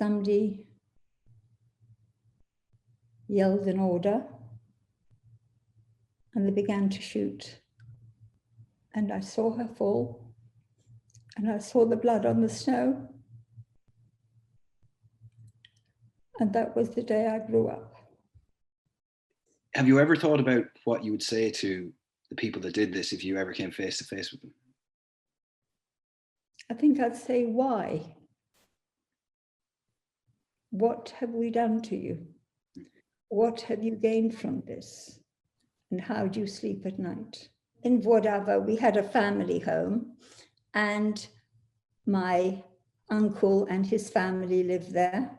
somebody yelled an order and they began to shoot. And I saw her fall and I saw the blood on the snow. And that was the day I grew up. Have you ever thought about what you would say to the people that did this if you ever came face to face with them? I think I'd say, why? What have we done to you? What have you gained from this? And how do you sleep at night? In Włodawa, we had a family home, and my uncle and his family lived there.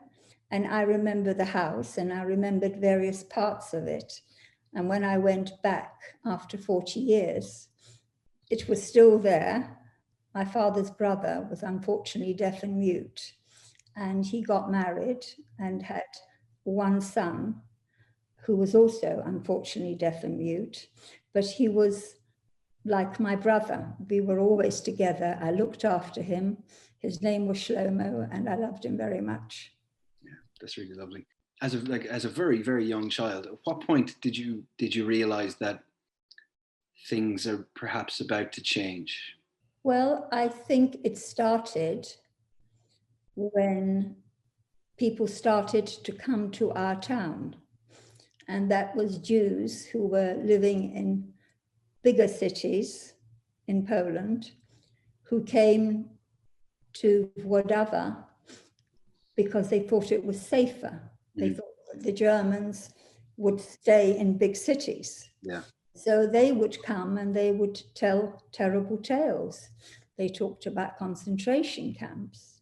And I remember the house, and I remembered various parts of it. And when I went back after 40 years, it was still there. My father's brother was unfortunately deaf and mute, and he got married and had one son who was also unfortunately deaf and mute, but he was like my brother. We were always together. I looked after him. His name was Shlomo, and I loved him very much. Yeah, that's really lovely. As a very, very young child, at what point did you realize that things are perhaps about to change? Well, I think it started when people started to come to our town. And that was Jews who were living in bigger cities in Poland, who came to Włodawa because they thought it was safer. They thought that the Germans would stay in big cities. Yeah. So they would come and they would tell terrible tales. They talked about concentration camps,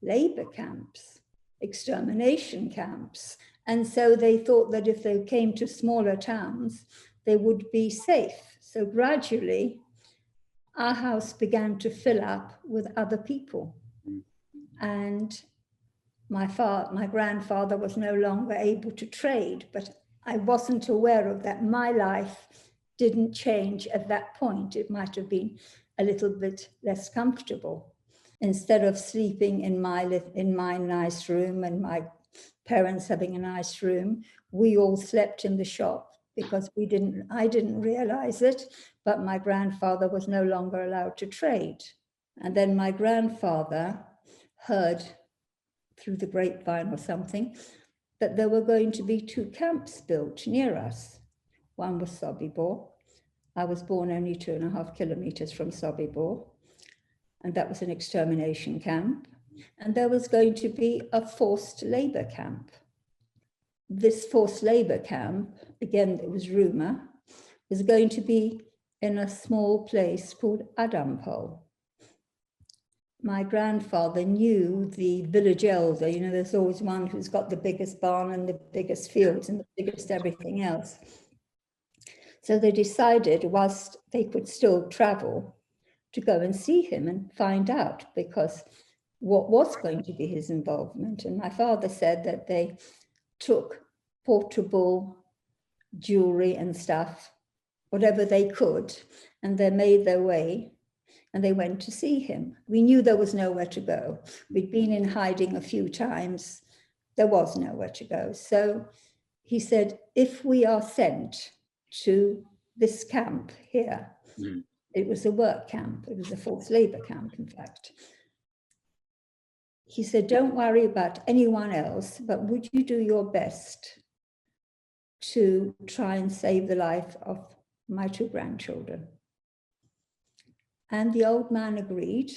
labor camps, extermination camps. And so they thought that if they came to smaller towns, they would be safe. So gradually, our house began to fill up with other people. And my grandfather was no longer able to trade, but I wasn't aware of that. My life didn't change at that point. It might have been a little bit less comfortable. Instead of sleeping in my nice room and my parents having a nice room, we all slept in the shop because I didn't realize it, but my grandfather was no longer allowed to trade. And then my grandfather heard through the grapevine or something that there were going to be 2 camps built near us. One was Sobibor. I was born only 2.5 kilometers from Sobibor, and that was an extermination camp. And there was going to be a forced labor camp. This forced labor camp, again, it was rumor, was going to be in a small place called Adampol. My grandfather knew the village elder. You know, there's always one who's got the biggest barn and the biggest fields and the biggest everything else. So they decided, whilst they could still travel, to go and see him and find out, because what was going to be his involvement. And my father said that they took portable jewelry and stuff, whatever they could, and they made their way and they went to see him. We knew there was nowhere to go. We'd been in hiding a few times. There was nowhere to go. So he said, if we are sent to this camp here, it was a work camp. It was a forced labor camp, in fact. He said, don't worry about anyone else, but would you do your best to try and save the life of my 2 grandchildren? And the old man agreed.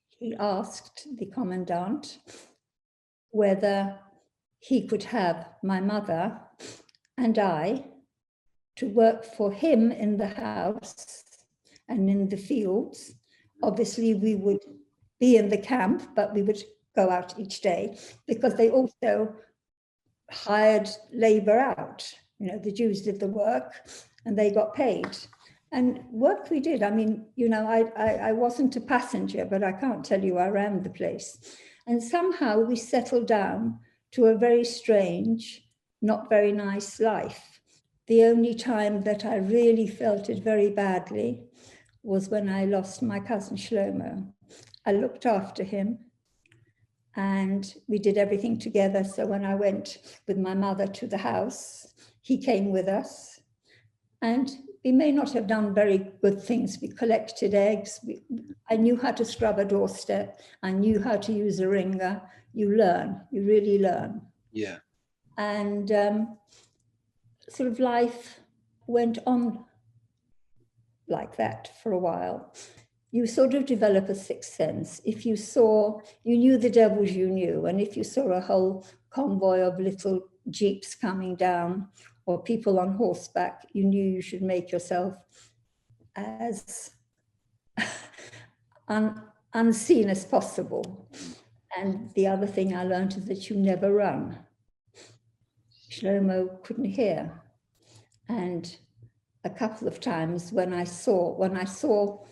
He asked the commandant whether he could have my mother and I to work for him in the house and in the fields. Obviously, we would be in the camp, but we would go out each day, because they also hired labor out. You know, the Jews did the work and they got paid. And work we did. I mean, you know, I wasn't a passenger, but I can't tell you I ran the place. And somehow we settled down to a very strange, not very nice life. The only time that I really felt it very badly was when I lost my cousin Shlomo. I looked after him, and we did everything together. So when I went with my mother to the house, he came with us. And we may not have done very good things. We collected eggs. I knew how to scrub a doorstep. I knew how to use a wringer. You learn, you really learn. Yeah. And sort of life went on like that for a while. You sort of develop a sixth sense. If you knew the devils you knew, and if you saw a whole convoy of little jeeps coming down or people on horseback, you knew you should make yourself as unseen as possible. And the other thing I learned is that you never run. Shlomo couldn't hear. And a couple of times when I saw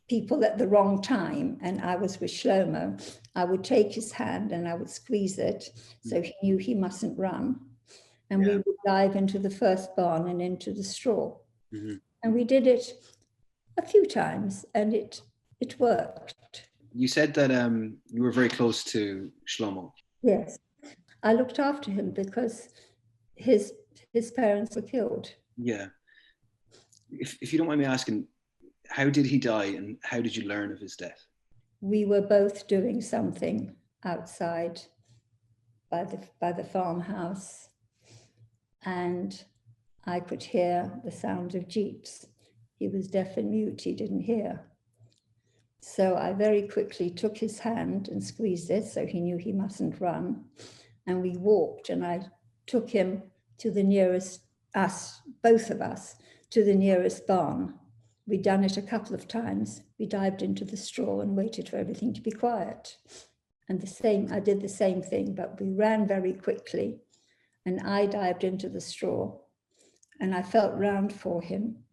people at the wrong time and I was with Shlomo, I would take his hand and I would squeeze it so he knew he mustn't run. And we would dive into the first barn and into the straw. Mm-hmm. And we did it a few times and it worked. You said that you were very close to Shlomo. Yes. I looked after him because his parents were killed. Yeah. If you don't mind me asking, how did he die and how did you learn of his death? We were both doing something outside by the farmhouse, and I could hear the sound of jeeps. He was deaf and mute, he didn't hear. So I very quickly took his hand and squeezed it so he knew he mustn't run. And we walked, and I took him to the nearest, both of us, to the nearest barn. We'd done it a couple of times. We dived into the straw and waited for everything to be quiet. And I did the same thing, but we ran very quickly. And I dived into the straw and I felt round for him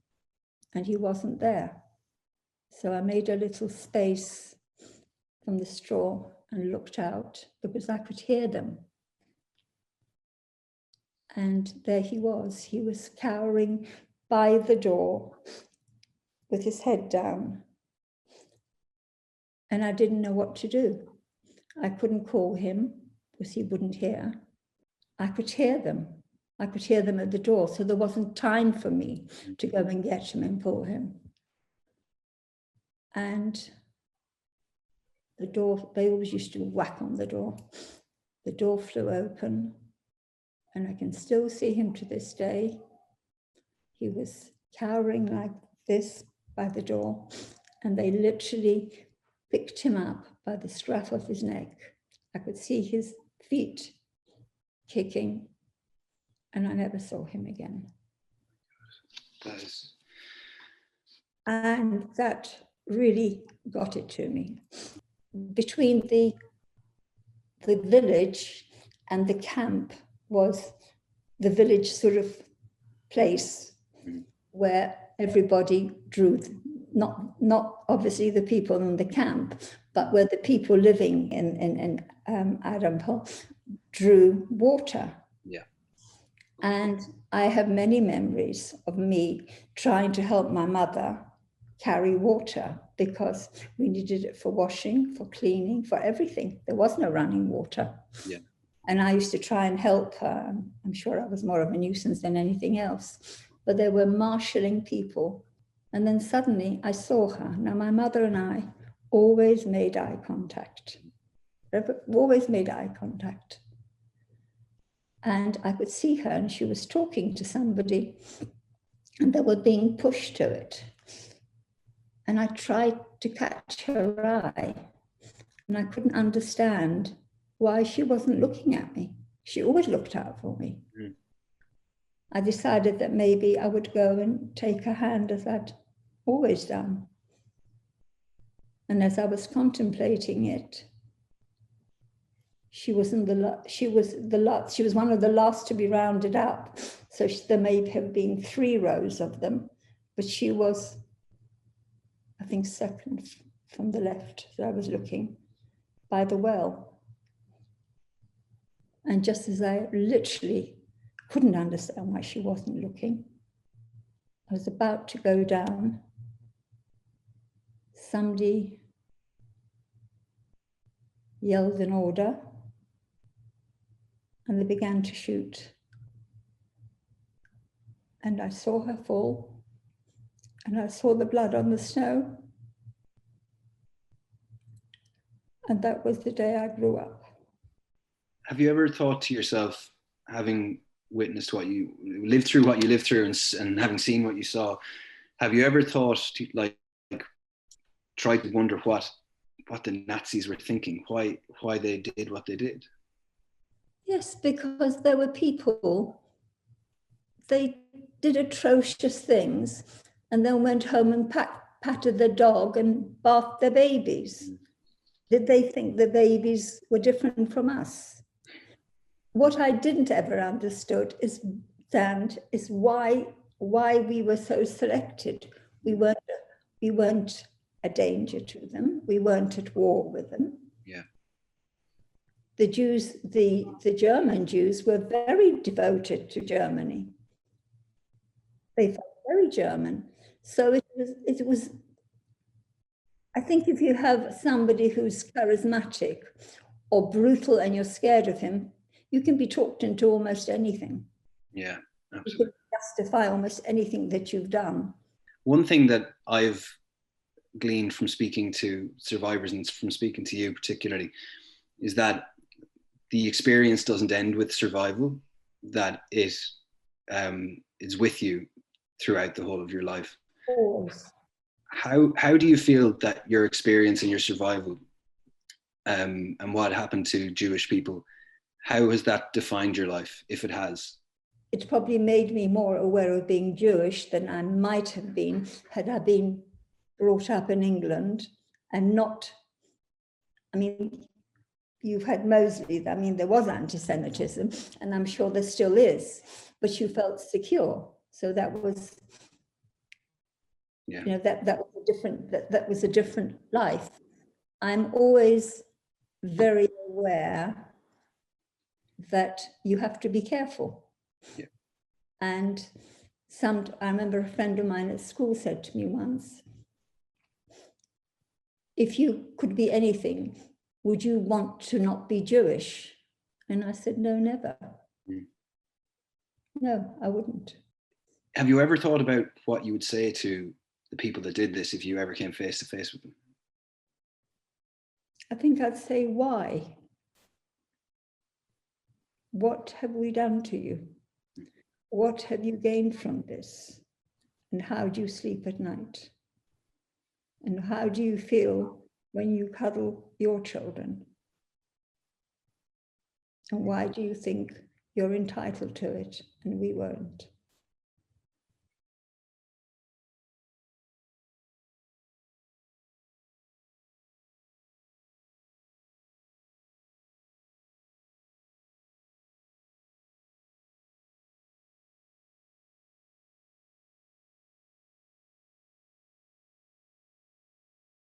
and he wasn't there. So I made a little space from the straw and looked out because I could hear them. And there he was. He was cowering by the door with his head down. And I didn't know what to do. I couldn't call him because he wouldn't hear. I could hear them. I could hear them at the door. So there wasn't time for me to go and get him and pull him. And the door, they always used to whack on the door. The door flew open and I can still see him to this day. He was cowering like this by the door and they literally picked him up by the scruff of his neck. I could see his feet kicking and I never saw him again. And that really got it to me. Between the village and the camp was the village sort of place where everybody drew, not obviously the people in the camp, but where the people living in Adampol drew water. Yeah. And I have many memories of me trying to help my mother carry water because we needed it for washing, for cleaning, for everything. There was no running water. Yeah. And I used to try and help her. I'm sure I was more of a nuisance than anything else. But they were marshalling people. And then suddenly I saw her. Now, my mother and I always made eye contact. Always made eye contact. And I could see her and she was talking to somebody and they were being pushed to it. And I tried to catch her eye and I couldn't understand why she wasn't looking at me. She always looked out for me. Mm. I decided that maybe I would go and take her hand as I'd always done. And as I was contemplating it, she was one of the last to be rounded up. So there may have been 3 rows of them, but she was, I think, second from the left. So I was looking by the well. And just as I literally couldn't understand why she wasn't looking, I was about to go down. Somebody yelled an order, and they began to shoot. And I saw her fall, and I saw the blood on the snow. And that was the day I grew up. Have you ever thought to yourself, having witnessed what you lived through, and having seen what you saw, have you ever thought to, like tried to wonder what the Nazis were thinking, why they did what they did? Yes, because there were people, they did atrocious things and then went home and patted the dog and bathed their babies. Did they think the babies were different from us? What I didn't ever understand is why we were so selected. We weren't a danger to them. We weren't at war with them. Yeah. The Jews, the German Jews were very devoted to Germany. They felt very German. So it was, I think if you have somebody who's charismatic or brutal and you're scared of him, you can be talked into almost anything. Yeah, absolutely. You can justify almost anything that you've done. One thing that I've gleaned from speaking to survivors and from speaking to you particularly is that the experience doesn't end with survival, that it is with you throughout the whole of your life. Always. How do you feel that your experience and your survival and what happened to Jewish people, how has that defined your life, if it has? It's probably made me more aware of being Jewish than I might have been had I been brought up in England and not, I mean, you've had Mosley, I mean, there was anti-Semitism, and I'm sure there still is, but you felt secure. So that was, yeah, you know, that was a different life. I'm always very aware that you have to be careful. yeah. And I remember a friend of mine at school said to me once, if you could be anything, would you want to not be Jewish? And I said, no, never. Mm. No, I wouldn't. Have you ever thought about what you would say to the people that did this if you ever came face to face with them? I think I'd say, why? What have we done to you? What have you gained from this? And how do you sleep at night? And how do you feel when you cuddle your children? And why do you think you're entitled to it and we weren't?